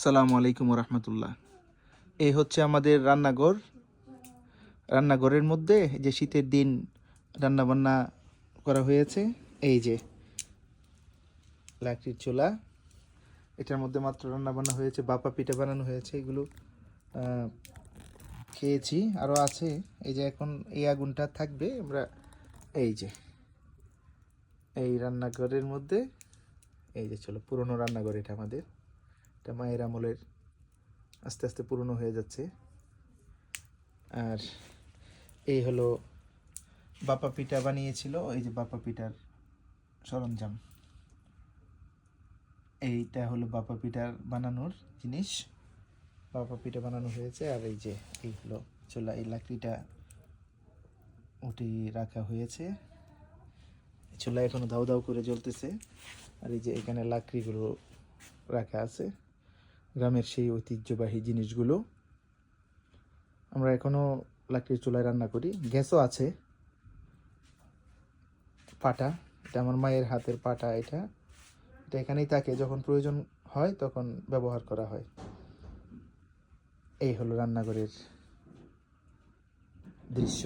আসসালামু আলাইকুম রহমতুল্লাহ। এই হচ্ছে আমাদের রান্নাঘর। রান্নাঘরের মধ্যে যে শীতের দিন রান্না বান্না করা হয়েছে, এই যে লাকড়ির চুলা, এটার মধ্যে মাত্র রান্না বান্না হয়েছে, বাপা পিঠা বানানো হয়েছে, এগুলো খেয়েছি, আরও আছে। এই যে এখন এই আগুনটা থাকবে, আমরা এই যে এই রান্নাঘরের মধ্যে, এই যে চলো পুরনো রান্নাঘর, এটা আমাদের, এটা মায়ের আমলের, আস্তে আস্তে পুরনো হয়ে যাচ্ছে। আর এই হলো বাপা পিঠা বানিয়েছিল, এই যে বাপা পিঠার সরঞ্জাম, এইটা হলো বাপা পিঠার বানানোর জিনিস, বাপা পিঠা বানানো হয়েছে। আর এই যে এই হলো চুলা, এই লাকড়িটা উঠে রাখা হয়েছে, চুলা এখনো দাউ দাউ করে জ্বলতেছে। আর এই যে এখানে লাকড়িগুলো রাখা আছে, গ্রামের সেই ঐতিহ্যবাহী জিনিসগুলো। আমরা এখনো লাকড়ির চুলায় রান্না করি, গ্যাসও আছে। পাটা, এটা আমার মায়ের হাতের পাটা, এটা এটা এখানেই থাকে, যখন প্রয়োজন হয় তখন ব্যবহার করা হয়। এই হলো রান্নাঘরের দৃশ্য।